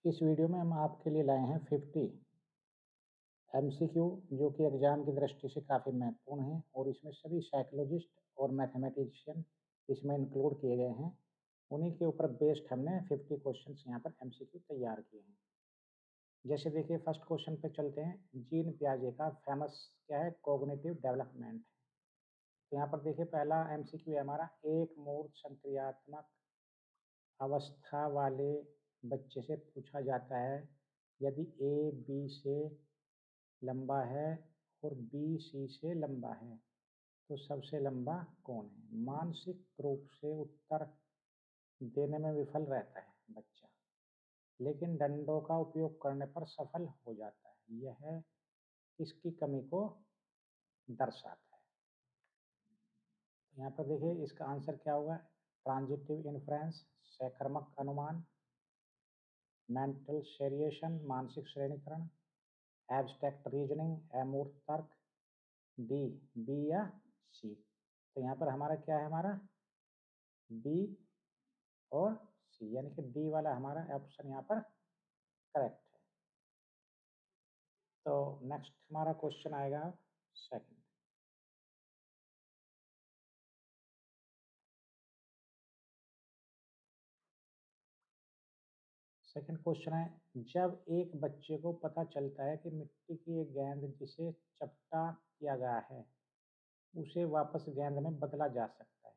इस वीडियो में हम आपके लिए लाए हैं 50 एमसीक्यू जो कि एग्ज़ाम की दृष्टि से काफ़ी महत्वपूर्ण हैं और इसमें सभी साइकोलॉजिस्ट और मैथमेटिशियन इसमें इंक्लूड किए गए हैं। उन्हीं के ऊपर बेस्ड हमने 50 क्वेश्चंस यहाँ पर एमसीक्यू तैयार किए हैं। जैसे देखिए फर्स्ट क्वेश्चन पे चलते हैं। जीन पियाजे का फेमस क्या है? Cognitive development. तो यहाँ पर देखिए पहला एमसीक्यू है हमारा, एक मूर्त संक्रियात्मक अवस्था वाले बच्चे से पूछा जाता है, यदि ए बी से लंबा है और बी सी से लंबा है तो सबसे लंबा कौन है? मानसिक रूप से उत्तर देने में विफल रहता है बच्चा, लेकिन डंडों का उपयोग करने पर सफल हो जाता है। यह इसकी कमी को दर्शाता है। यहाँ पर देखिए इसका आंसर क्या होगा? ट्रांजिटिव इन्फ्रेंस, सैकर्मक अनुमान, मेंटल सेरिएशन, मानसिक श्रेणीकरण, एब्स्ट्रैक्ट रीजनिंग, अमूर्त तर्क, डी, बी या सी। तो यहाँ पर हमारा क्या है? हमारा बी और सी, यानी कि डी वाला हमारा ऑप्शन यहाँ पर करेक्ट है। तो नेक्स्ट हमारा क्वेश्चन आएगा सेकंड। सेकंड क्वेश्चन है, जब एक बच्चे को पता चलता है कि मिट्टी की एक गेंद जिसे चपटा किया गया है उसे वापस गेंद में बदला जा सकता है,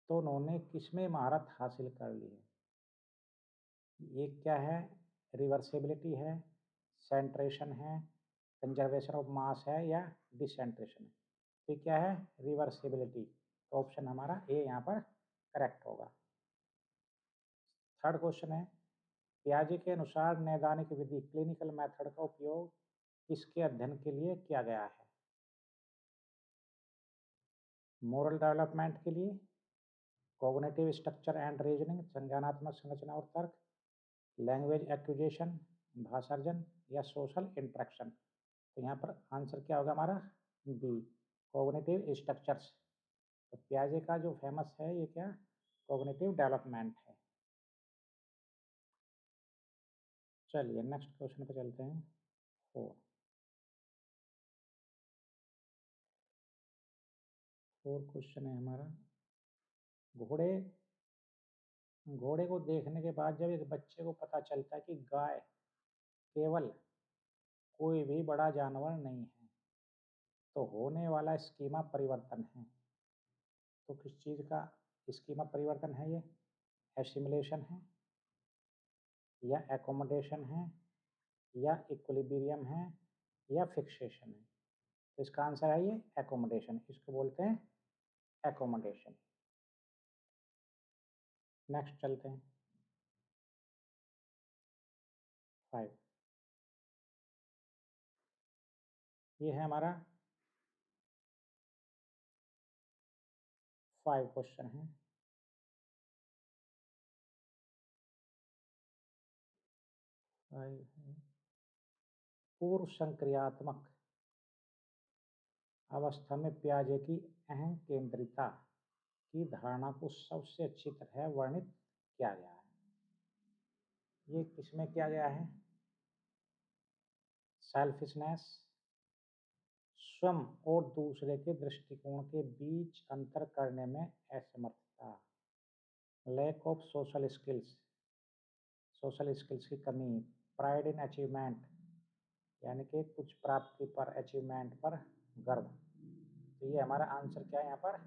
तो उन्होंने किसमें महारत हासिल कर ली है? ये क्या है? रिवर्सिबिलिटी है, सेंट्रेशन है, कंजर्वेशन ऑफ मास है या डिसेंट्रेशन है? तो क्या है? रिवर्सिबिलिटी। तो ऑप्शन हमारा ए यहाँ पर करेक्ट होगा। थर्ड क्वेश्चन है, पियाजे के अनुसार नैदानिक विधि क्लिनिकल मेथड का उपयोग इसके अध्ययन के लिए किया गया है? मोरल डेवलपमेंट के लिए, कॉग्निटिव स्ट्रक्चर एंड रीजनिंग, संज्ञानात्मक संरचना और तर्क, लैंग्वेज एक्विजिशन, भाषार्जन या सोशल इंटरेक्शन। तो यहाँ पर आंसर क्या होगा हमारा? B, cognitive structures. तो पियाजे का जो फेमस है ये क्या? कॉग्निटिव डेवलपमेंट है। चलिए नेक्स्ट क्वेश्चन पे चलते हैं। फोर फोर क्वेश्चन है हमारा, घोड़े घोड़े को देखने के बाद जब एक बच्चे को पता चलता है कि गाय केवल कोई भी बड़ा जानवर नहीं है तो होने वाला स्कीमा परिवर्तन है। तो किस चीज़ का स्कीमा परिवर्तन है ये? एसिमिलेशन है या एकोमोडेशन है या इक्विलिब्रियम है या फिक्सेशन है? तो इसका आंसर है ये एकोमोडेशन, इसको बोलते हैं एकोमोडेशन। नेक्स्ट चलते हैं 5। ये है हमारा 5 क्वेश्चन है। फाइव है, पूर्व संक्रियात्मक अवस्था में पियाजे की अहम केंद्रिता की धारणा को सबसे अच्छी तरह वर्णित किया गया है। ये किसमें किया गया है? सेल्फिशनेस, स्वयं और दूसरे के दृष्टिकोण के बीच अंतर करने में असमर्थता, लैक ऑफ सोशल स्किल्स की कमी, प्राइड इन अचीवमेंट यानी कि कुछ प्राप्ति पर, अचीवमेंट पर गर्व। तो ये हमारा आंसर क्या है यहाँ पर?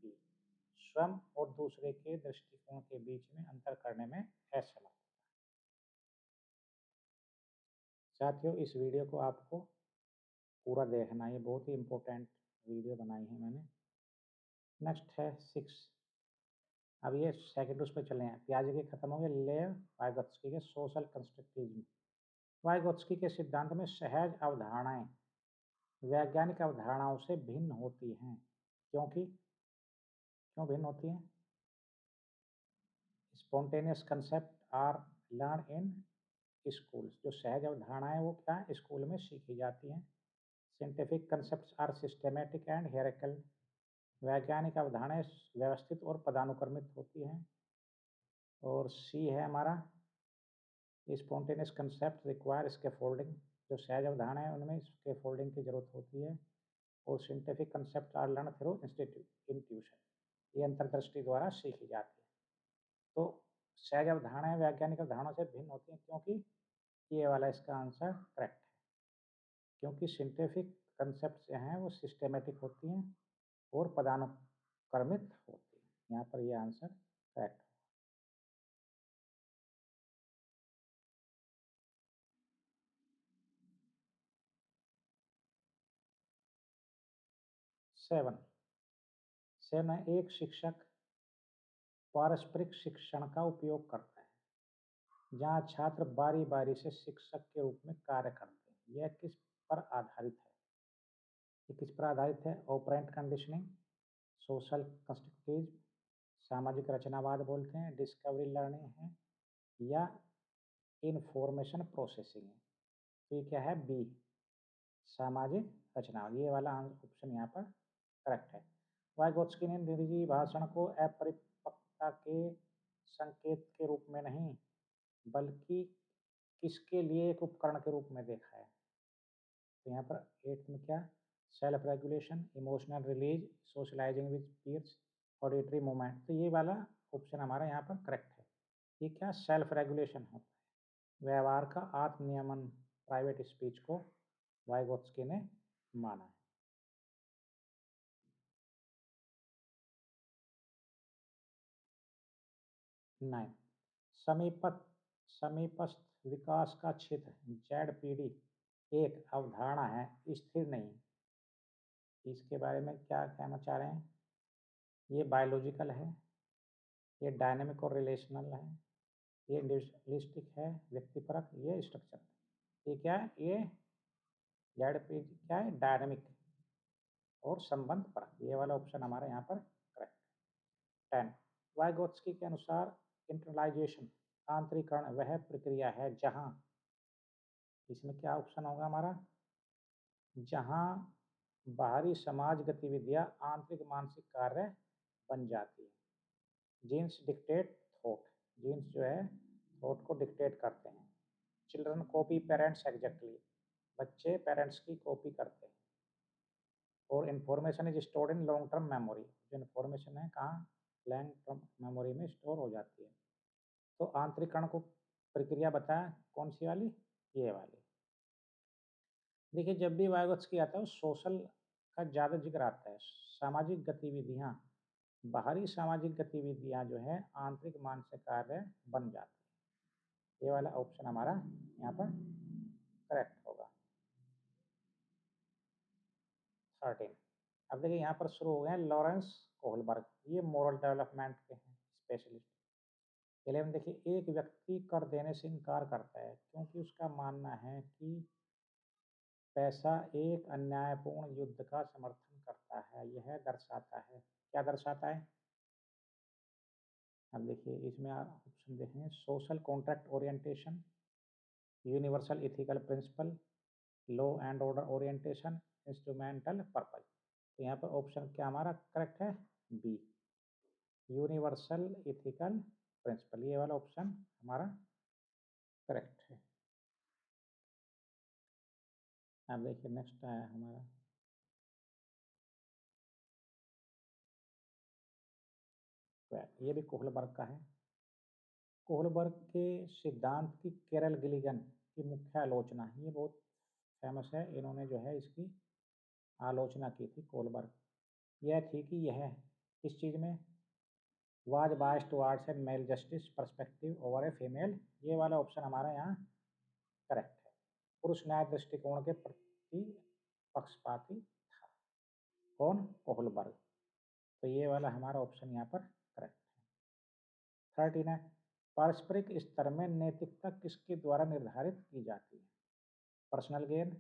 बी, स्वयं और दूसरे के दृष्टिकोण के बीच में अंतर करने में असमर्थ। साथियों इस वीडियो को आपको पूरा देखना है, ये बहुत ही इम्पोर्टेंट वीडियो बनाई है मैंने। नेक्स्ट है 6। अब ये सेकंड उस पर चले हैं। पियाजे के खत्म हो गए। लेव वाइगोत्स्की के सोशल कंस्ट्रक्टिविज्म। वाइगोत्स्की के सिद्धांत में सहज अवधारणाएं वैज्ञानिक अवधारणाओं से भिन्न होती हैं, क्योंकि क्यों भिन्न होती हैं? Spontaneous concept are learn in school. जो सहज अवधारणाएं वो क्या स्कूल में सीखी जाती हैं। Scientific concepts are systematic and hierarchical. वैज्ञानिक अवधारणाएं व्यवस्थित और पदानुक्रमित होती हैं। और सी है हमारा स्पॉन्टेनियस कंसेप्ट रिक्वायर स्कैफोल्डिंग, जो सहज अवधारणा है उनमें स्कैफोल्डिंग की जरूरत होती है। और scientific concept are learn through intuition, ये अंतर्दृष्टि द्वारा सीखी जाती है। तो सहज अवधारणाएं वैज्ञानिक अवधारणाओं से भिन्न होती हैं, क्योंकि ये वाला इसका आंसर करेक्ट है, क्योंकि सिंटेफिक कंसेप्ट जो हैं वो सिस्टेमेटिक होती हैं और पदानुक्रमित होती हैं। यहाँ पर ये आंसर करेक्ट है। 7 7 एक शिक्षक पारस्परिक शिक्षण का उपयोग करता है, जहाँ छात्र बारी बारी से शिक्षक के रूप में कार्य करते हैं। यह किस पर आधारित है? ये किस पर आधारित है? ऑपरेंट कंडीशनिंग, सोशल कंस्ट्रक्टिव, सामाजिक रचनावाद बोलते हैं, डिस्कवरी लर्निंग है, या इंफॉर्मेशन प्रोसेसिंग है। तो ये क्या है? बी, सामाजिक रचनावाद। ये वाला ऑप्शन यहाँ पर करेक्ट है। वाइगोत्स्की ने निजी भाषण को अपरिपक्वता के संकेत के रूप में नहीं, बल्कि किसके लिए एक उपकरण के रूप में देखा है? तो यहाँ पर 8 में क्या? Self regulation, emotional release, socializing with peers, auditory movement. तो ये वाला ऑप्शन हमारा यहाँ पर करेक्ट है। ये क्या? सेल्फ रेगुलेशन होता है, व्यवहार का आत्मनियमन, प्राइवेट स्पीच को वाइगोत्स्की ने माना है। 9 समीपस्थ विकास का क्षेत्र ZPD एक अवधारणा है, स्थिर नहीं। इसके बारे में क्या कहना चाह रहे हैं? ये बायोलॉजिकल है, ये डायनेमिक और रिलेशनल है, ये इंडिविजुअलिस्टिक है, व्यक्तिपरक, ये स्ट्रक्चर। ये क्या है? ये ZPD क्या है? डायनेमिक और संबंध परक। ये वाला ऑप्शन हमारा यहाँ पर करेक्ट है। 10 वाइगोत्स्की के अनुसार इंटरनलाइजेशन, आंतरिकरण, वह प्रक्रिया है जहाँ, इसमें क्या ऑप्शन होगा हमारा? जहाँ बाहरी समाज गतिविधियाँ आंतरिक मानसिक कार्य बन जाती है। जीन्स डिक्टेट थॉट, जीन्स जो है थॉट को डिक्टेट करते हैं। चिल्ड्रन कॉपी पेरेंट्स एग्जैक्टली, बच्चे पेरेंट्स की कॉपी करते हैं। और information is stored in long term memory, जो इन्फॉर्मेशन है कहाँ? लॉन्ग टर्म मेमोरी में स्टोर हो जाती है। तो आंतरिकरण को प्रक्रिया बताया कौन सी वाली? ये वाली। देखिए, जब भी वाइगोत्स्की आता है सोशल का ज़्यादा जिक्र आता है। सामाजिक गतिविधियाँ, बाहरी सामाजिक गतिविधियाँ जो है आंतरिक मानसिक कार्य बन जाती है। ये वाला ऑप्शन हमारा यहाँ पर करेक्ट होगा। 13 अब देखिए यहाँ पर शुरू हो गए हैं लॉरेंस कोहलबर्ग, ये मोरल डेवलपमेंट के हैं स्पेशलिस्ट। 11 देखिए, एक व्यक्ति कर देने से इनकार करता है क्योंकि उसका मानना है कि पैसा एक अन्यायपूर्ण युद्ध का समर्थन करता है। यह दर्शाता है, क्या दर्शाता है? अब देखिए इसमें आप ऑप्शन देखेंगे, social contract orientation, universal ethical principle, law and order orientation, instrumental purpose. तो यहाँ पर ऑप्शन क्या हमारा करेक्ट है? B, universal ethical principle. ये वाला ऑप्शन हमारा करेक्ट है। अब देखिए नेक्स्ट है हमारा ये भी कोहलबर्ग का है। कोहलबर्ग के सिद्धांत की कैरल गिलिगन की मुख्य आलोचना, ये बहुत फेमस है, इन्होंने जो है इसकी आलोचना की थी कोहलबर्ग। यह थी कि यह इस चीज़ में was biased towards a male justice perspective over a female. ये वाला ऑप्शन हमारा यहाँ करेक्ट है, पुरुष न्याय दृष्टिकोण के प्रति पक्षपाती था। कौन? कोहलबर्ग। तो ये वाला हमारा ऑप्शन यहाँ पर करेक्ट है। 13 है, पारस्परिक स्तर में नैतिकता किसके द्वारा निर्धारित की जाती है? Personal gain,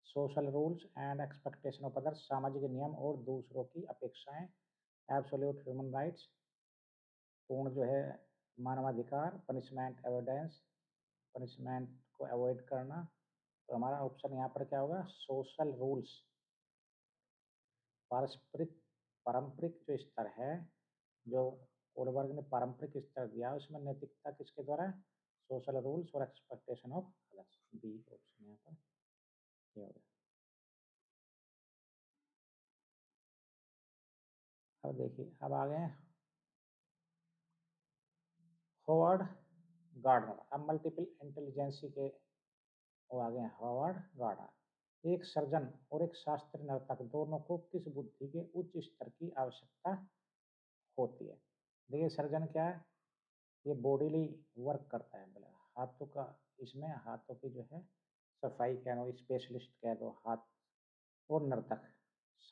social rules and expectation of others, सामाजिक नियम और दूसरों की अपेक्षाएं, एब्सोल्यूट ह्यूमन राइट्स, पूर्ण जो है मानवाधिकार, पनिशमेंट एवोइडेंस, पनिशमेंट को अवॉइड करना। तो हमारा ऑप्शन यहाँ पर क्या होगा? Social rules. पारस्परिक पारंपरिक जो स्तर है, जो कोलबर्ग ने पारंपरिक स्तर दिया, उसमें नैतिकता किसके द्वारा? सोशल रूल्स और expectation of others, B option यहाँ पर ये हो गया। अब देखिए, अब आ गए हॉवर्ड गार्डनर। अब मल्टीपल इंटेलिजेंसी के वो आ गए हैं हॉवर्ड गार्डनर। एक सर्जन और एक शास्त्रीय नर्तक दोनों को किस बुद्धि के उच्च स्तर की आवश्यकता होती है? देखिए, सर्जन क्या है? ये बॉडीली वर्क करता है, मतलब हाथों का, इसमें हाथों की जो है सफाई कह दो, स्पेशलिस्ट कह दो हाथ। और नर्तक,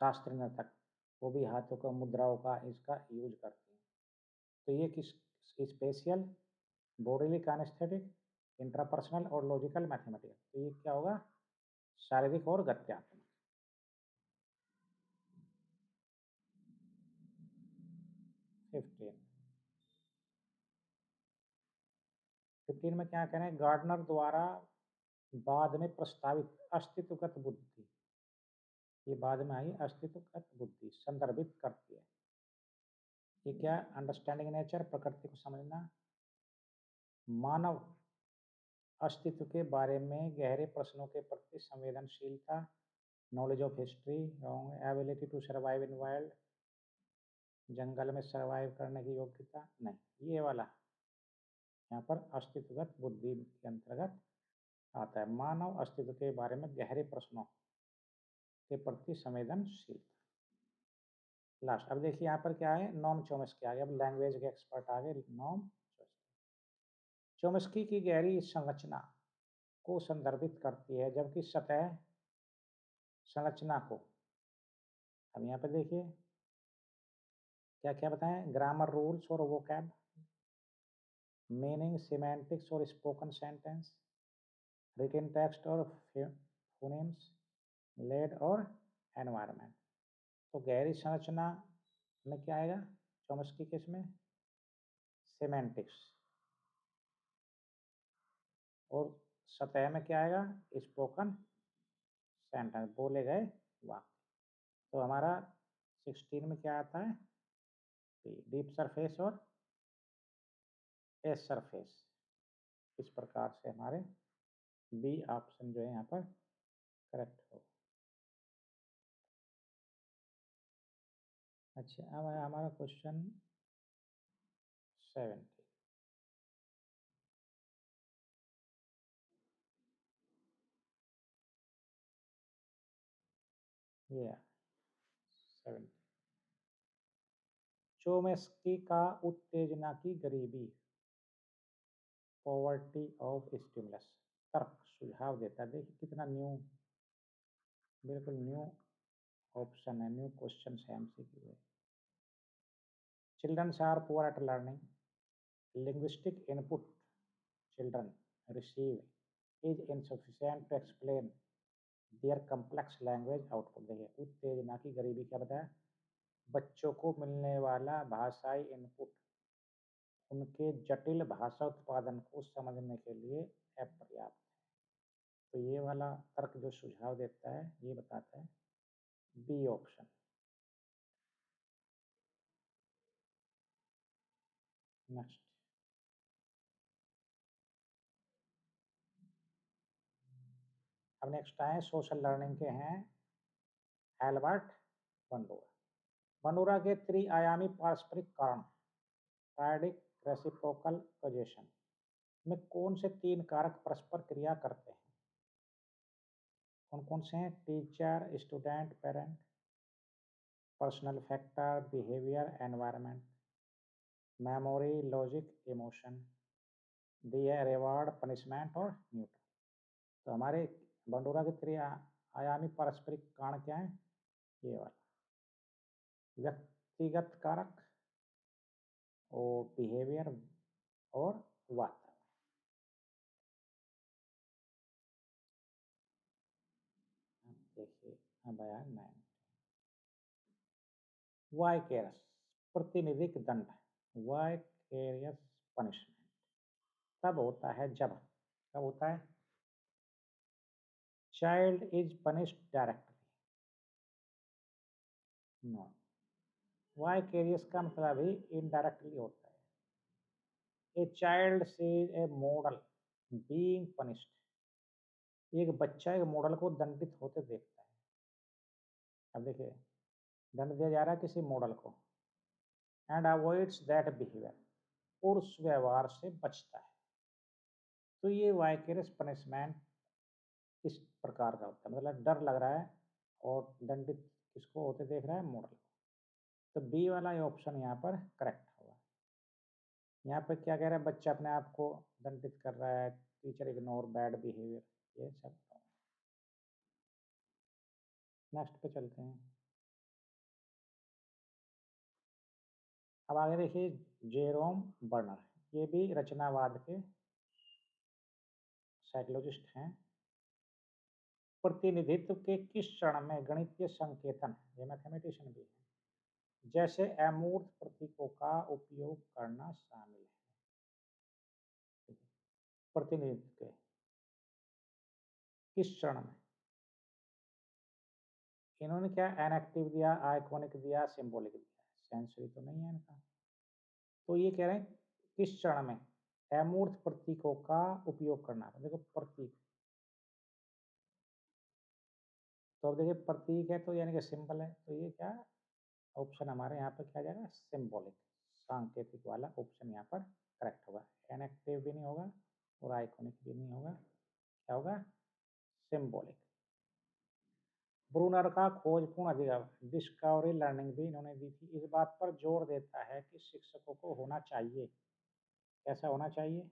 शास्त्रीय नर्तक, वो भी हाथों का मुद्राओं का इसका यूज करते हैं। तो ये किस स्पेशियल, बॉडीली काइनेस्थेटिक, इंट्रापर्सनल और लॉजिकल मैथमेटिकल, तो ये क्या होगा? शारीरिक और गत्यात्मक। 15 15 में क्या करें? गार्डनर द्वारा बाद में प्रस्तावित अस्तित्वगत बुद्धि, ये बाद में आई अस्तित्वगत बुद्धि संदर्भित करती है। ये क्या? अंडरस्टैंडिंग नेचर, प्रकृति को समझना, मानव अस्तित्व के बारे में गहरे प्रश्नों के प्रति संवेदनशीलता, knowledge of history, ability to survive in wild, जंगल में सर्वाइव करने की योग्यता, नहीं ये वाला यहाँ पर अस्तित्वगत बुद्धि के अंतर्गत आता है। मानव अस्तित्व के बारे में गहरे प्रश्नों के प्रति संवेदनशीलता। लास्ट, अब देखिए यहाँ पर क्या है? नॉम चोम्स्की आ गए, अब लैंग्वेज के एक्सपर्ट आ गए। नॉम चोम्स्की की गहरी संरचना को संदर्भित करती है, जबकि सतह संरचना को, अब यहाँ पे देखिए क्या क्या बताएं? ग्रामर रूल्स और वोकैब, मीनिंग, सिमेंटिक्स और स्पोकन सेंटेंस, रिटन टेक्स्ट और फोनेम्स, लेड और एनवायरनमेंट। तो गहरी संरचना में क्या आएगा चोम्स्की के इसमें? सिमेंटिक्स। और सतह में क्या आएगा? स्पोकन सेंटेंस, बोले गए वाक्य। तो हमारा 16 में क्या आता है? डीप सरफेस और एस सरफेस। इस प्रकार से हमारे बी ऑप्शन जो है यहाँ पर करेक्ट हो। अच्छा, अब है हमारा क्वेश्चन 70। ये 70, चोम्स्की का उत्तेजना की गरीबी, पॉवर्टी ऑफ स्टिमुलस, तर्क सुझाव देता है। देखिए कितना न्यू, बिल्कुल न्यू ऑप्शन है, न्यू क्वेश्चन है एमसीक्यू है। Childrens are poor at learning, linguistic input children receive is insufficient to explain their complex language output। देखिए उत्तेजना की गरीबी क्या बताया? बच्चों को मिलने वाला भाषाई इनपुट उनके जटिल भाषा उत्पादन को समझने के लिए अपर्याप्त। तो ये वाला तर्क जो सुझाव देता है ये बताता है बी ऑप्शन। नेक्स्ट, अब नेक्स्ट आए सोशल लर्निंग के हैं एल्बर्ट बंडोरा। बंडोरा के त्रिआयामी पारस्परिक कारण, ट्रायडिक रेसिप्रोकल कॉजेशन, में कौन से 3 कारक परस्पर क्रिया करते हैं? कौन कौन से हैं? Teacher, student, parent, personal factor, behaviour, environment, memory, logic, emotion, दी है रिवार्ड, पनिशमेंट और न्यूट्रल। तो हमारे बंडोरा के त्रिआयामी पारस्परिक कारण क्या है? ये वाला व्यक्तिगत कारक और बिहेवियर और वातावरण। देखिए अब आया 9, वाइकेरस प्रतिनिधिक दंड, वाइकेरियस पनिशमेंट तब होता है जब, कब होता है? Child is punished directly, no, vicarious का मतलब ही इनडायरेक्टली होता है। A child sees a model being punished. एक बच्चा एक मॉडल को दंडित होते देखता है। अब देखिए, दंड दिया जा रहा है किसी मॉडल को, एंड अवॉइड्स दैट बिहेवियर, और उस व्यवहार से बचता है। तो ये वाइकेरियस पनिशमेंट इस प्रकार का होता है, मतलब डर लग रहा है और दंडित किसको होते देख रहा है, मॉडल को। तो बी वाला ये ऑप्शन यहाँ पर करेक्ट होगा। यहाँ पर क्या कह रहा है, बच्चा अपने आप को दंडित कर रहा है, टीचर इग्नोर बैड बिहेवियर, ये सब। नेक्स्ट पे चलते हैं। अब आगे देखिए, जेरोम बर्नर, ये भी रचनावाद के साइकोलॉजिस्ट हैं। प्रतिनिधित्व के किस क्षण में गणितीय संकेतन, ये मैथमेटिशियन भी है, जैसे अमूर्त प्रतीकों का उपयोग करना शामिल है। प्रतिनिधित्व के किस क्षण में, इन्होंने क्या एनएक्टिव दिया, आइकॉनिक दिया, सिंबॉलिक दिया, सेंसरी तो नहीं है इनका। तो ये कह रहे हैं किस क्षण में अमूर्त प्रतीकों का उपयोग करना। देखो प्रतीक, तो अब देखिए प्रतीक है तो यानी कि सिंबल है, तो ये क्या ऑप्शन हमारे यहाँ पर क्या आ जाएगा, सिंबॉलिक, सांकेतिक वाला ऑप्शन यहाँ पर करेक्ट होगा। एनएक्टिव भी नहीं होगा और आइकॉनिक भी नहीं होगा, क्या होगा, सिंबॉलिक। ब्रूनर का खोजपूर्ण अधिगम, डिस्कवरी लर्निंग भी इन्होंने दी थी, इस बात पर जोर देता है कि शिक्षकों को होना चाहिए, कैसा होना चाहिए,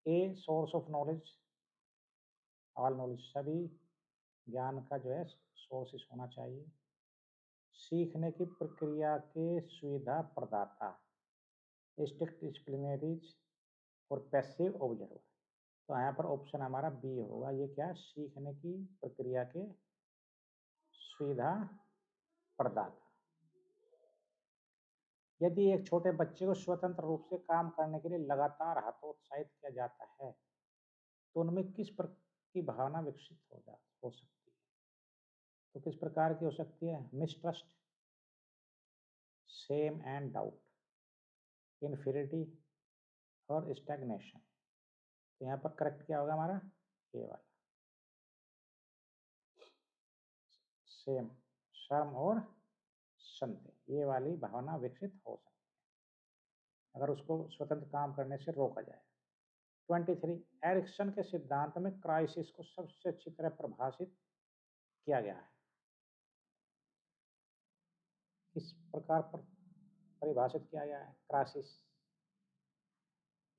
a source of knowledge, all knowledge, सभी ज्ञान का जो है सोर्सेस होना चाहिए। सीखने की प्रक्रिया के सुविधा प्रदाता, स्ट्रिक्ट डिसिप्लिनरीज और पैसिव ऑब्जर्वर। तो यहाँ पर ऑप्शन हमारा बी होगा, ये क्या, सीखने की प्रक्रिया के सुविधा प्रदाता। यदि एक छोटे बच्चे को स्वतंत्र रूप से काम करने के लिए लगातार हतोत्साहित किया जाता है, तो उनमें किस प्रकार की भावना विकसित हो सकती है। तो किस प्रकार की हो सकती है, mistrust, same and doubt, infinity और स्टैग्नेशन। तो यहाँ पर करेक्ट क्या होगा हमारा, ए वाला, सेम, शर्म और संदेह, ये वाली भावना विकसित हो सकती है अगर उसको स्वतंत्र काम करने से रोका जाए। 23, एरिक्सन के सिद्धांत में क्राइसिस को सबसे अच्छी तरह परिभाषित किया गया है, किस प्रकार पर परिभाषित किया गया है, crisis,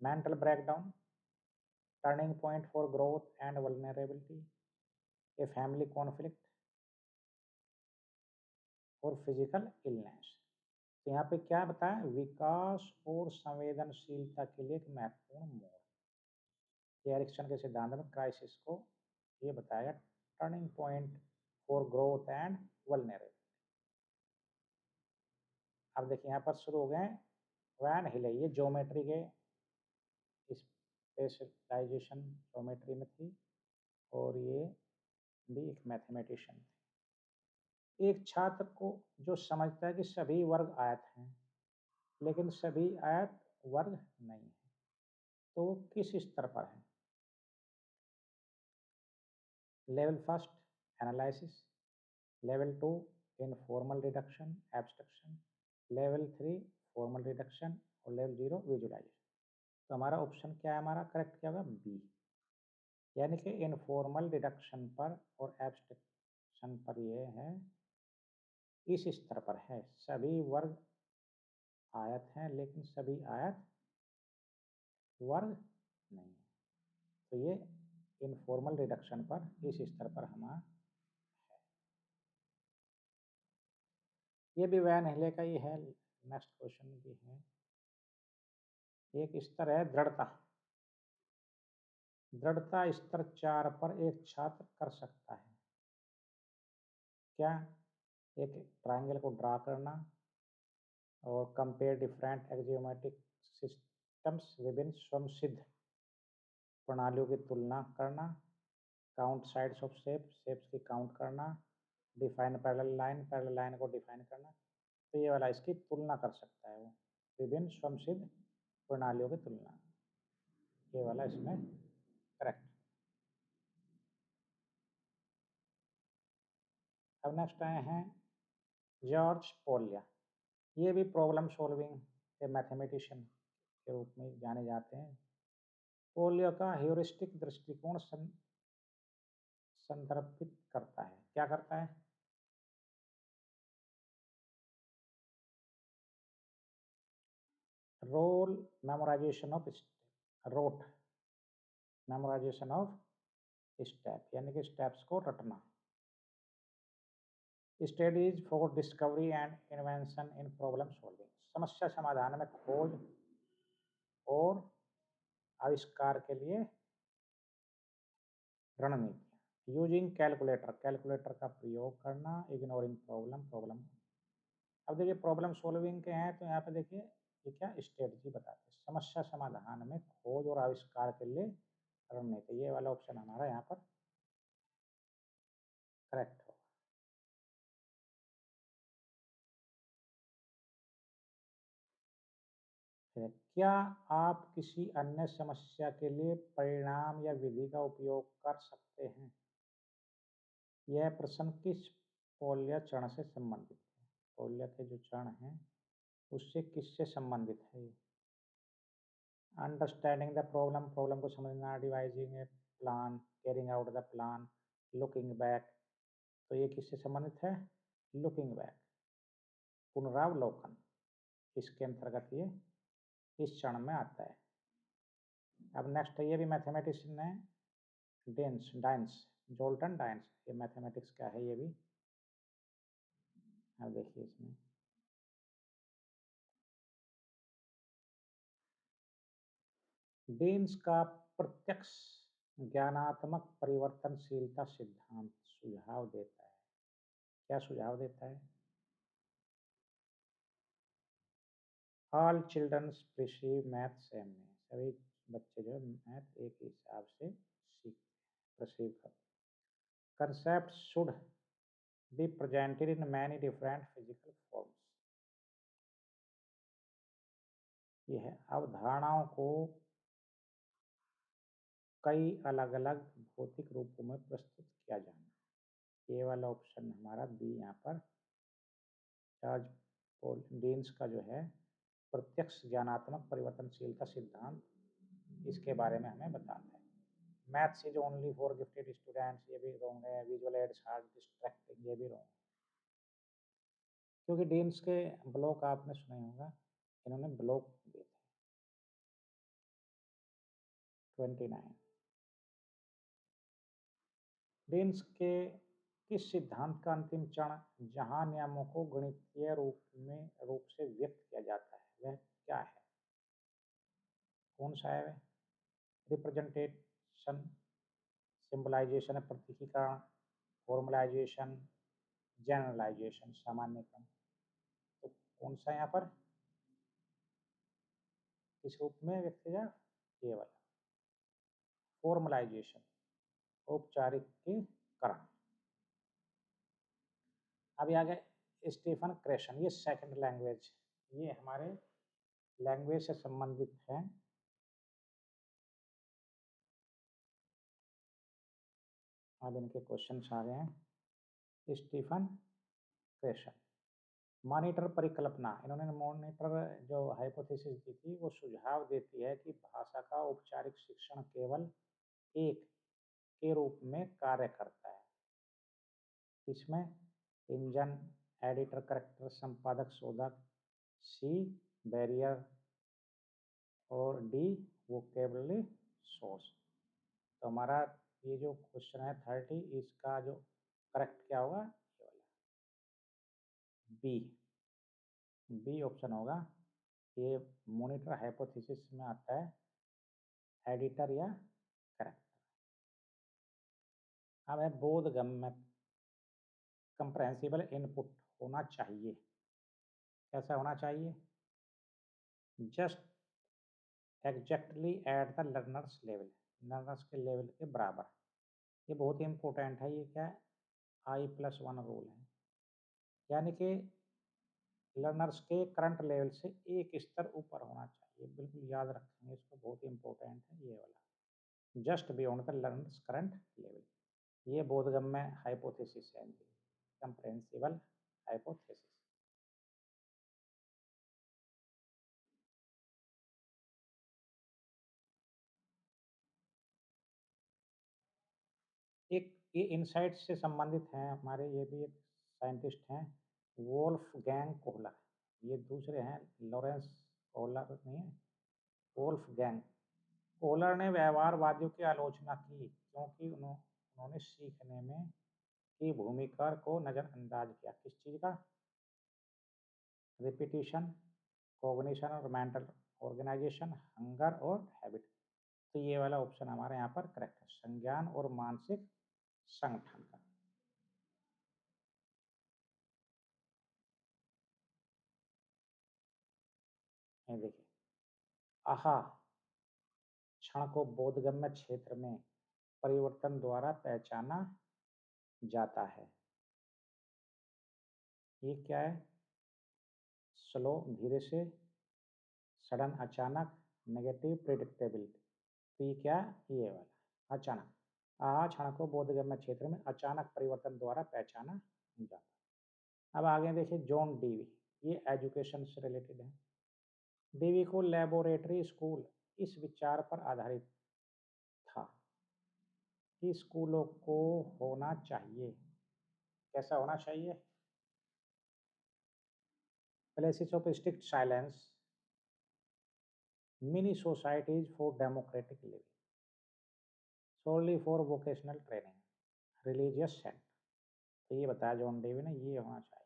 mental breakdown, turning point for growth and vulnerability, a family conflict और फिजिकल इलनेस। तो यहाँ पे क्या बताया, विकास और संवेदनशीलता के लिए एक महत्वपूर्ण मोड़। एरिक्सन के सिद्धांत में क्राइसिस को ये बताया, turning point for growth and vulnerability. अब देखिए यहाँ पर शुरू हो गए वैन हिले, ये ज्योमेट्री के स्पेशलाइजेशन ज्योमेट्री में थी और ये भी एक मैथमेटिशियन थे। एक छात्र को जो समझता है कि सभी वर्ग आयत हैं लेकिन सभी आयत वर्ग नहीं है, तो वो किस स्तर पर है। Level first, analysis, level 2, informal reduction abstraction, level 3, formal reduction और लेवल 0, विजुअलाइजेशन। तो हमारा ऑप्शन क्या है, हमारा करेक्ट क्या होगा, बी, यानी कि इनफॉर्मल रिडक्शन पर और एब्स्ट्रक्शन पर ये है, इस स्तर पर है, सभी वर्ग आयत हैं लेकिन सभी आयत वर्ग नहीं है। तो ये इनफॉर्मल रिडक्शन पर इस स्तर पर हमारा, ये भी वैन हिले का ही है। नेक्स्ट क्वेश्चन भी है, एक स्तर है दृढ़ता, दृढ़ता स्तर 4 पर एक छात्र कर सकता है क्या, एक ट्रायंगल को ड्रा करना और कंपेयर डिफरेंट एक्जियोमेट्रिक सिस्टम्स, विभिन्न स्वयंसिद्ध प्रणालियों की तुलना करना, काउंट साइड्स ऑफ शेप्स की काउंट करना, डिफाइन पैरेलल लाइन को डिफाइन करना, तो ये वाला इसकी तुलना कर सकता है वो, विभिन्न स्वयंसिद्ध प्रणालियों की तुलना, ये वाला इसमें करेक्ट। अब नेक्स्ट आए हैं जॉर्ज पोलिया, ये भी प्रॉब्लम सॉल्विंग के मैथमेटिशियन के रूप में जाने जाते हैं। पोलिया का ह्यूरिस्टिक दृष्टिकोण संदर्भित करता है, क्या करता है? Role memorisation of rote memorisation of step, यानी कि स्टेप्स को रटना। Studies for discovery and invention in problem solving, समस्या समाधान में खोज और आविष्कार के लिए रणनीति। यूजिंग कैलकुलेटर, कैलकुलेटर का प्रयोग करना। Ignoring problem. अब देखिए प्रॉब्लम सॉल्विंग के हैं, तो यहाँ पे देखिए ये क्या स्ट्रेटजी बताते हैं, समस्या समाधान में खोज और आविष्कार के लिए रणनीति, ये वाला ऑप्शन हमारा यहाँ पर करेक्ट होगा। क्या आप किसी अन्य समस्या के लिए परिणाम या विधि का उपयोग कर सकते हैं? यह प्रश्न किस पोलिया चरण से संबंधित है? पोलिया के जो चरण हैं उससे किससे संबंधित है ये? अंडरस्टैंडिंग द प्रॉब्लम, प्रॉब्लम को समझना। Devising A plan, carrying out the plan. Looking back, तो ये किससे संबंधित है? लुकिंग बैक, पुनरावलोकन, इसके अंतर्गत ये इस चरण में आता है। अब नेक्स्ट ये भी मैथमेटिशियन है, डाइंस, जोल्टन डाइंस, ये मैथमेटिक्स का है ये भी। अब देखिए इसमें डेन्स का प्रत्यक्ष ज्ञानात्मक परिवर्तनशीलता सिद्धांत सुझाव देता है, क्या सुझाव देता है? All childrens perceive math same, में सभी बच्चे जो मैथ एक ही हिसाब से सीखते हैं, परसीव करते हैं। Concept should be presented in many different physical forms, ये है अवधारणाओं को कई अलग अलग भौतिक रूपों में प्रस्तुत किया जाना, ये वाला ऑप्शन हमारा बी यहाँ पर जॉर्ज पॉल डेन्स का जो है प्रत्यक्ष ज्ञानात्मक परिवर्तनशीलता सिद्धांत, इसके बारे में हमें बताता है। Maths is only for gifted students, ये भी रॉन्ग है। विजुअल एड्स हार्ड डिस्ट्रैक्टिंग, ये भी रॉन्ग है, क्योंकि डेन्स के ब्लॉक आपने सुने होगा, इन्होंने ब्लॉक दिए थे 29। डेन्स के किस सिद्धांत का अंतिम चरण जहां नियमों को गणितीय रूप से व्यक्त किया जाता है वह क्या है? कौन सा है? रिप्रेजेंटेशन, सिंबलाइजेशन, प्रतीकीकरण, फॉर्मलाइजेशन, जनरलाइजेशन, सामान्यकरण, तो कौन सा यहाँ पर किस रूप में व्यक्त किया? ये वाला फॉर्मलाइजेशन, औपचारिकीकरण। अभी आ गए स्टीफन क्रेशन, ये सेकंड लैंग्वेज, ये हमारे लैंग्वेज से संबंधित है। अब इनके क्वेश्चन आ गए हैं। स्टीफन क्रेशन, मॉनिटर परिकल्पना, इन्होंने मॉनिटर जो हाइपोथेसिस दी थी वो सुझाव देती है कि भाषा का औपचारिक शिक्षण केवल एक के रूप में कार्य करता है। इसमें इंजन, एडिटर, करेक्टर, संपादक, शोधक, सी बैरियर और डी वोकेबलरी सोर्स। तो हमारा ये जो क्वेश्चन है 30, इसका जो करेक्ट क्या होगा? ये वाला बी, बी ऑप्शन होगा। ये मॉनिटर हाइपोथेसिस में आता है, एडिटर या करेक्टर। अब है बोधगम्य, कंप्रहेंसिबल इनपुट होना चाहिए, कैसा होना चाहिए? Just exactly at the learners level, learners के लेवल के बराबर। ये बहुत ही इंपॉर्टेंट है, ये क्या है? I+1 रूल है, यानी कि लर्नर्स के करंट लेवल से एक स्तर ऊपर होना चाहिए। बिल्कुल याद रखेंगे इसको, बहुत इंपॉर्टेंट है ये वाला। Just beyond the learners current level, ये बोधगम्य हाइपोथेसिस है, कंप्रेहेंसिबल हाइपोथेसिस। एक ये इनसाइट से संबंधित हैं हमारे, ये भी एक साइंटिस्ट हैं, वोल्फगैंग कोहलर। ये दूसरे हैं, लॉरेंस कोहलर नहीं है, वोल्फगैंग कोहलर ने व्यवहारवादियों की आलोचना की क्योंकि उन्होंने सीखने में की भूमिका को नज़रअंदाज किया। किस चीज़ का? रिपीटिशन, कॉग्निशन और मेंटल ऑर्गेनाइजेशन, हंगर और हैबिट। तो ये वाला ऑप्शन हमारे यहाँ पर करेक्ट है, संज्ञान और मानसिक संगठन का। ये देखिए, आहा क्षण को बोधगम्य क्षेत्र में परिवर्तन द्वारा पहचाना जाता है। ये क्या है? स्लो धीरे से, सडन अचानक, नेगेटिव प्रिडिक्टेबिलिटी। तो ये क्या? ये वाला अचानक। आहा क्षण को बोधगम्य क्षेत्र में अचानक परिवर्तन द्वारा पहचाना जाता है। अब आगे देखिए, जॉन डीवी, ये एजुकेशन से रिलेटेड है। डीवी को लेबोरेटरी स्कूल इस विचार पर आधारित था कि स्कूलों को होना चाहिए, कैसा होना चाहिए? Places of strict silence, mini societies for democratic living, solely for vocational training, religious centre. तो ये बताया जॉन डेवी ने, ये होना चाहिए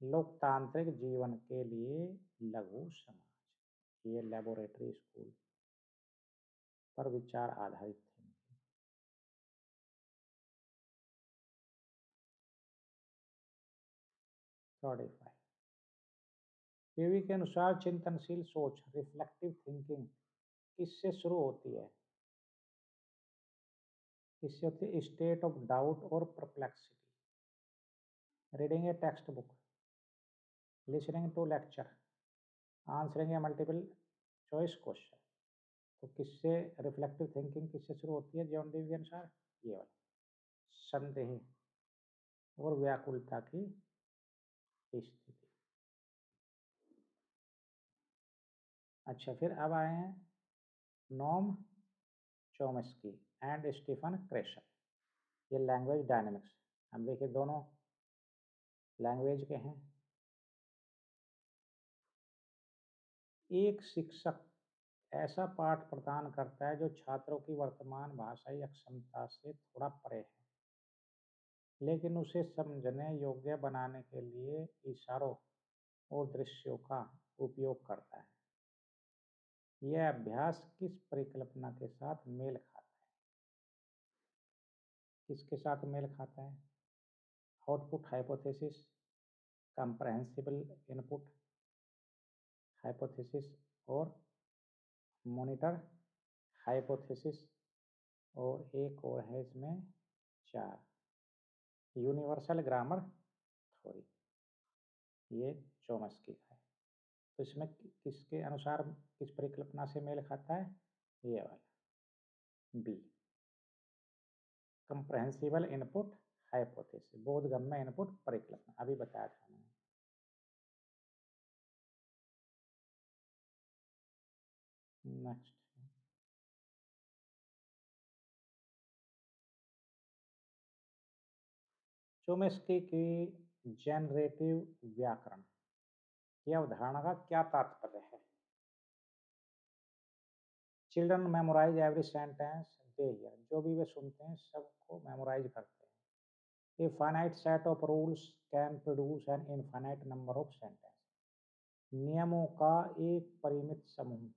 लोकतांत्रिक जीवन के लिए लघु समाज। ये लेबोरेटरी स्कूल पर विचार आधारित थे। 45 डेवी के अनुसार चिंतनशील सोच, रिफ्लेक्टिव थिंकिंग किससे शुरू होती है? किससे होती है? स्टेट ऑफ डाउट और perplexity, reading a text book, listening to lecture, answering a multiple choice question. तो किससे रिफ्लेक्टिव थिंकिंग किससे शुरू होती है जॉन डीवी के अनुसार? ये वाला, संदेह और व्याकुलता की स्थिति। अच्छा, फिर अब आए हैं नोम चोम्स्की एंड स्टीफन क्रेशर, ये लैंग्वेज डायनेमिक्स। हम देखिए दोनों लैंग्वेज के हैं। एक शिक्षक ऐसा पाठ प्रदान करता है जो छात्रों की वर्तमान भाषाई अक्षमता से थोड़ा परे है, लेकिन उसे समझने योग्य बनाने के लिए इशारों और दृश्यों का उपयोग करता है। यह अभ्यास किस परिकल्पना के साथ मेल खाता है? किसके साथ मेल खाता है? आउटपुट हाइपोथेसिस, कंप्रेहेंसिबल इनपुट हाइपोथेसिस और मॉनिटर हाइपोथेसिस, और एक और है इसमें 4, यूनिवर्सल ग्रामर थ्योरी। ये चोम्स्की का है। तो इसमें किसके अनुसार, किस परिकल्पना से मेल खाता है? ये वाला बी, कंप्रेहेंसिबल इनपुट हाइपोथेसिस, बोधगम्य इनपुट परिकल्पना, अभी बताया था मैंने। नेक्स्ट, चोम्स्की की जनरेटिव व्याकरण की अवधारणा का क्या तात्पर्य है? Children memorize every sentence they hear, जो भी वे सुनते हैं सबको मेमोराइज करते हैं। A finite set of rules can produce an infinite number of sentence, नियमों का एक परिमित समूह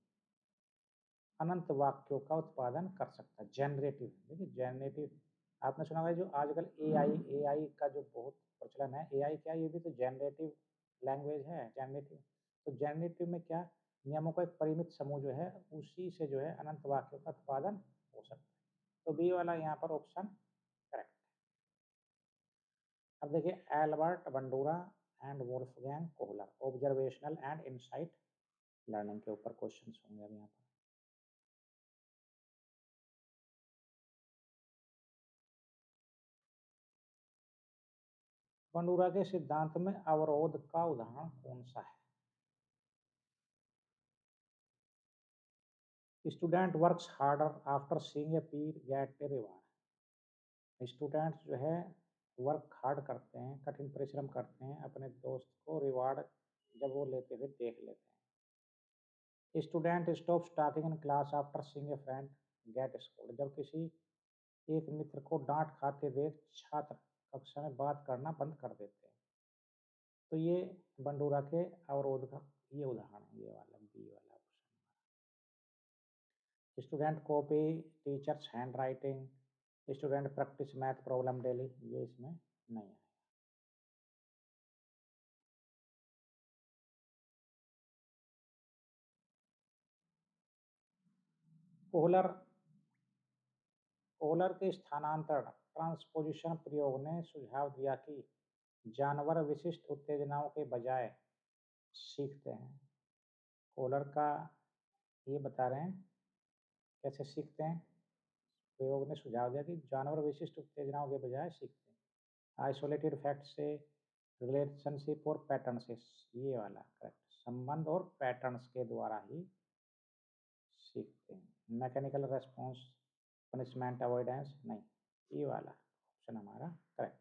अनंत वाक्यों का उत्पादन कर सकता है। जनरेटिव, देखिए जनरेटिव, आपने सुना होगा जो आजकल एआई का जो बहुत प्रचलन है, एआई क्या, ये भी तो जनरेटिव लैंग्वेज है, जनरेटिव। तो जनरेटिव में क्या, नियमों का एक परिमित समूह जो है उसी से जो है अनंत वाक्यों का उत्पादन हो सकता है। तो बी वाला यहाँ पर ऑप्शन करेक्ट है। अब देखिए Albert Bandura and Wolfgang Kohler, observational and insight learning के ऊपर क्वेश्चंस होंगे अब यहाँ पर। बंडूरा के सिद्धांत में अवरोध का उदाहरण कौन सा है? Student works harder after seeing a peer get a reward. Students जो है वर्क हार्ड करते हैं, कठिन परिश्रम करते हैं, अपने दोस्त को रिवार्ड जब वो लेते हुए देख लेते हैं। Student stops talking in class after seeing A friend gate scold. जब किसी एक मित्र को डांट खाते देख छात्र कक्षा में बात करना बंद कर देते हैं। तो ये बंडूरा के अवरोध का ये उदाहरण है, ये वाला बी वाला option. Student copy teachers hand writing, student practice math problem daily, ये इसमें नहीं है। कोहलर कोहलर के स्थानांतरण ट्रांसपोजिशन प्रयोग ने सुझाव दिया कि जानवर विशिष्ट उत्तेजनाओं के बजाय सीखते हैं। कोहलर का ये बता रहे हैं कैसे सीखते हैं। प्रयोग ने सुझाव दिया कि जानवर विशिष्ट उत्तेजनाओं के बजाय सीखते हैं। आइसोलेटेड फैक्ट से, रिलेशनशिप और पैटर्न से, ये वाला करेक्ट, संबंध और पैटर्न्स के द्वारा ही सीखते हैं। मैकेनिकल रेस्पॉन्स, पनिशमेंट अवॉइडेंस नहीं, ये वाला ऑप्शन हमारा करेक्ट।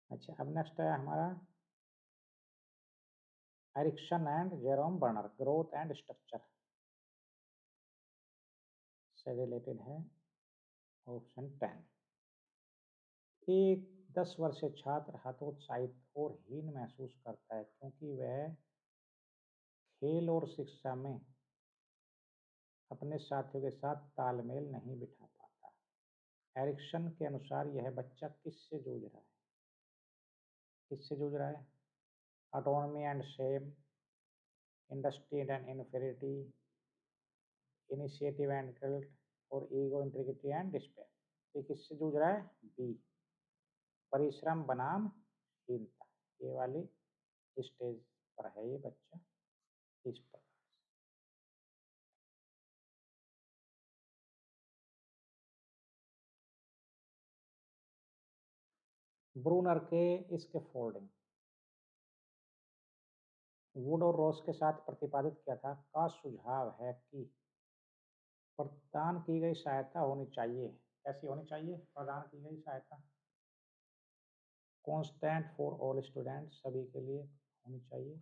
अच्छा, अब नेक्स्ट है हमारा Erikson and Jerome Bruner, growth and structure से रिलेटेड है ऑप्शन 10। एक 10 वर्षीय छात्र हतोत्साहित और हीन महसूस करता है क्योंकि वह खेल और शिक्षा में अपने साथियों के साथ तालमेल नहीं बिठा पाता। एरिक्सन के अनुसार यह बच्चा किससे जूझ रहा है? किससे जूझ रहा है? Autonomy and Shem, industry and inferiority, initiative and guilt और ईगो इंटीग्रिटी एंड डिस्पेयर। ये किससे जूझ रहा है? बी, परिश्रम बनाम हीनता। ये वाली स्टेज पर है ये बच्चा इस प्रकार से। ब्रूनर के स्कैफोल्डिंग वुड और रॉस के साथ प्रतिपादित किया था का सुझाव है कि प्रदान की गई सहायता होनी चाहिए। कैसी होनी चाहिए प्रदान की गई सहायता? कांस्टेंट फॉर ऑल स्टूडेंट्स, सभी के लिए होनी चाहिए।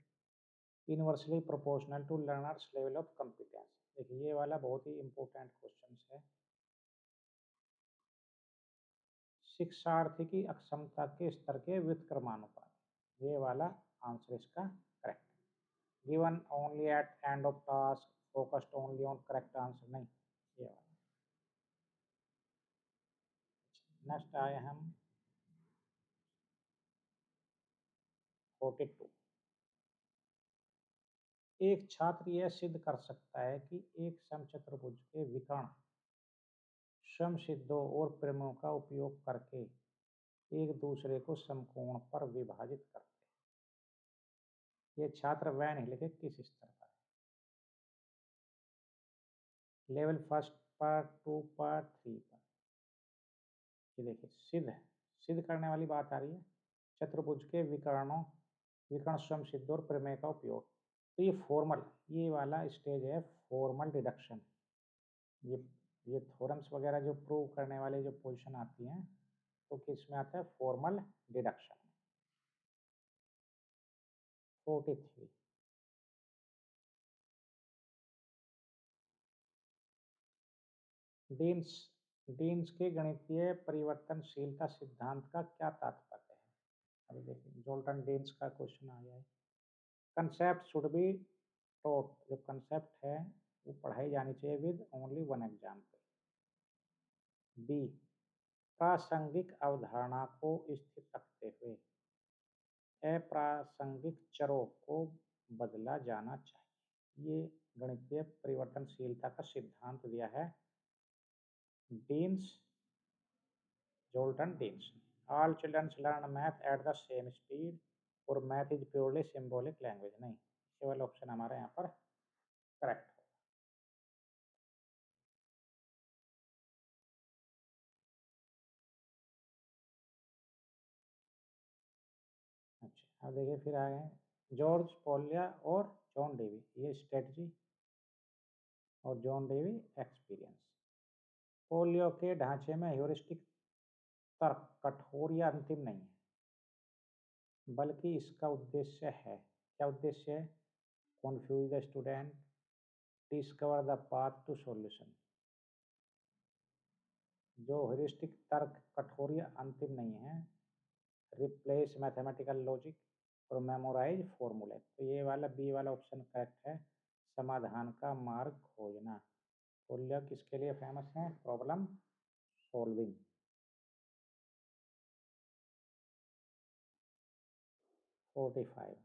Inversely proportional to learners level of competence. देखिए ये वाला बहुत ही इंपॉर्टेंट क्वेश्चन है। शिक्षार्थी की अक्षमता के स्तर के व्युत्क्रमानुपात, ये वाला आंसर इसका correct. Given only at end of task, focused only on correct answer नहीं, ये वाला। नेक्स्ट आए हम 42। एक छात्र यह सिद्ध कर सकता है कि एक समचतुर्भुज के विकर्ण समसिद्धों और परिमेयों का उपयोग करके एक दूसरे को समकोण पर विभाजित करते हैं। ये छात्र वैन हिल के किस स्तर पर है? लेवल फर्स्ट पर, 2 पर, 3 पर। ये देखिए सिद्ध सिद्ध करने वाली बात आ रही है। चतुर्भुज के विकर्ण समसिद्ध और प्रमेय का उपयोग। तो ये फॉर्मल, ये वाला स्टेज है फॉर्मल डिडक्शन। ये ये थ्योरम्स वगैरह जो प्रूव करने वाले जो पोजीशन आती हैं तो किस में आता है? Formal deduction. 43। डीन्स डीन्स के गणितीय परिवर्तनशीलता सिद्धांत का क्या तात्पर्य है? अभी देखिए जोल्टन डीन्स का क्वेश्चन आ गया है। कंसेप्ट शुड बी टॉट, जो कंसेप्ट है वो पढ़ाई जानी चाहिए with only one example. B, प्रासंगिक अवधारणा को स्थिर रखते हुए अप्रासंगिक चरों को बदला जाना चाहिए। ये गणितीय परिवर्तनशीलता का सिद्धांत दिया है Dienes, Zoltan Dienes. All childrens learn math at the same speed, और math is purely symbolic language, नहीं, ये वाला ऑप्शन हमारा यहाँ पर करेक्ट। अच्छा, अब देखिए फिर आए हैं जॉर्ज पोलिया और जॉन डेवी, ये स्ट्रेटजी और जॉन डेवी एक्सपीरियंस। पोलियो के ढांचे में ह्यूरिस्टिक तर्क कठोर या अंतिम नहीं है, बल्कि इसका उद्देश्य है, क्या उद्देश्य है? Confuse the student, discover the path to solution. जो ह्यूरिस्टिक तर्क कठोर या अंतिम नहीं है, रिप्लेस मैथमेटिकल लॉजिक और मेमोराइज फॉर्मूले, तो ये वाला बी वाला ऑप्शन करेक्ट है, समाधान का मार्ग खोजना। पोलियो किसके लिए फेमस है? Problem solving. 45,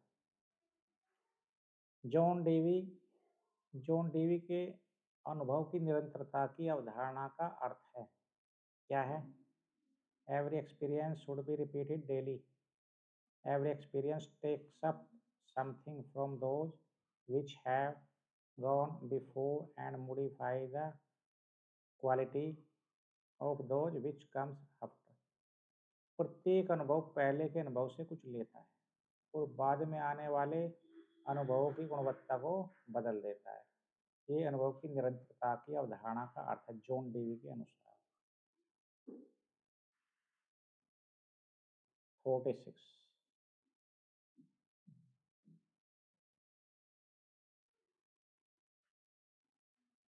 John Dewey, John Dewey के अनुभव की निरंतरता की अवधारणा का अर्थ है, क्या है? Every experience should be repeated daily, every experience takes up something from those which have gone before and modify the quality of those which comes after। प्रत्येक अनुभव पहले के अनुभव से कुछ लेता है और बाद में आने वाले अनुभवों की गुणवत्ता को बदल देता है। ये अनुभव की निरंतरता की अवधारणा का अर्थ है जॉन डेवी के अनुसार। 46,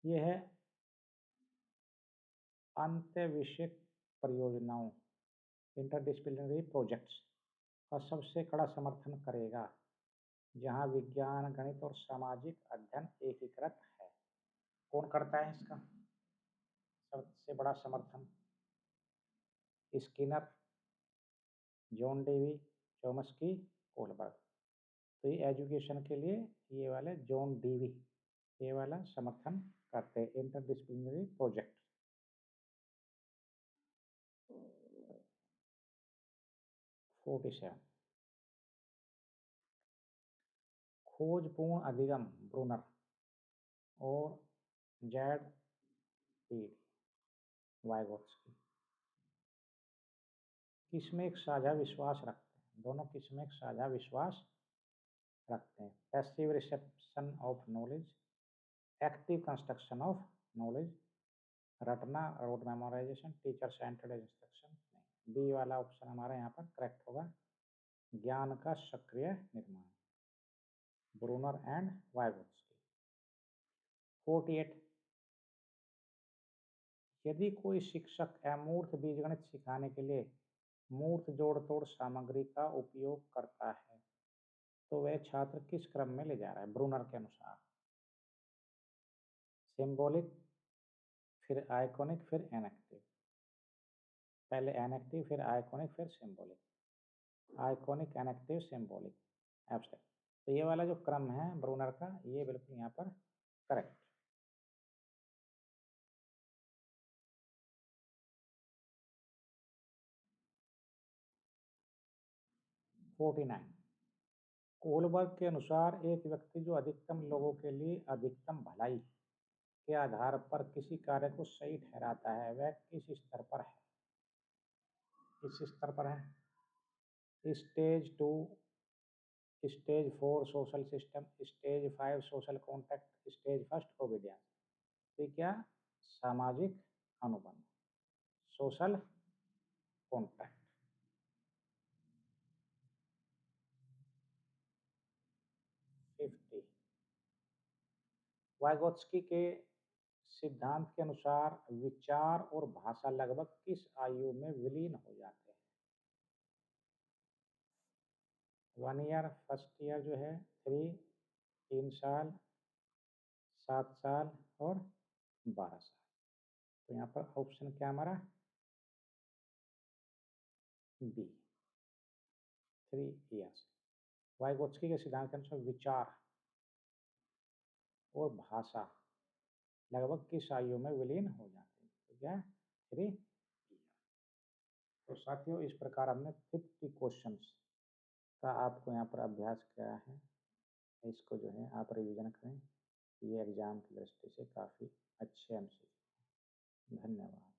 ये है अंतःविषयक परियोजनाओं, इंटरडिसिप्लिनरी प्रोजेक्ट्स का सबसे कड़ा समर्थन करेगा, जहां विज्ञान, गणित और सामाजिक अध्ययन एकीकृत है। कौन करता है इसका सबसे बड़ा समर्थन? Skinner, John Dewey, Chomsky, Kohlberg. तो ये एजुकेशन के लिए ये वाले जॉन डेवी ये वाला समर्थन करते हैं, इंटरडिसिप्लिनरी प्रोजेक्ट। 47, खोजपूर्ण अधिगम ब्रूनर और जेड पीड वाइगोत्स्की किसमें एक साझा विश्वास रखते हैं? दोनों किसमें एक साझा विश्वास रखते हैं? Passive reception of knowledge, active construction of knowledge, रटना, rote memorisation, teacher centred instruction. B वाला ऑप्शन हमारा यहाँ पर करेक्ट होगा, ज्ञान का सक्रिय निर्माण, ब्रूनर एंड वाइगोत्स्की। 48, यदि कोई शिक्षक अमूर्त बीजगणित सिखाने के लिए मूर्त जोड़ तोड़ सामग्री का उपयोग करता है, तो वह छात्र किस क्रम में ले जा रहा है ब्रूनर के अनुसार? सिंबॉलिक, फिर आइकॉनिक, फिर एनेक्टिव। पहले एनेक्टिव, फिर आइकॉनिक, फिर symbolic. Iconic, enactive, symbolic, abstract. तो ये वाला जो क्रम है ब्रूनर का, ये बिल्कुल यहाँ पर करेक्ट। 49, कोलबर्ग के अनुसार एक व्यक्ति जो अधिकतम लोगों के लिए अधिकतम भलाई के आधार पर किसी कार्य को सही ठहराता है, वह किस स्तर पर है? किस स्तर पर है? Stage 2, stage 4 social system, stage 5 social contact, stage first obedience. तो क्या? सामाजिक अनुबंध, सोशल कॉन्टैक्ट। 50, वाइगोत्स्की के सिद्धांत के अनुसार विचार और भाषा लगभग किस आयु में विलीन हो जाते हैं? 1 ईयर, फर्स्ट ईयर जो है 3, 3 साल, 7 साल और 12 साल। तो यहाँ पर ऑप्शन क्या हमारा? B, 3 years. वाइगोत्स्की के सिद्धांत के अनुसार विचार और भाषा लगभग किस आयु में विलीन हो जाते हैं? तो क्या? 3 ईयर। तो साथियों इस प्रकार हमने 50 क्वेश्चंस का आपको यहाँ पर अभ्यास किया है। इसको जो है आप रिवीजन करें। ये एग्ज़ाम की दृष्टि से काफ़ी अच्छे एमसीक्यू हैं। धन्यवाद।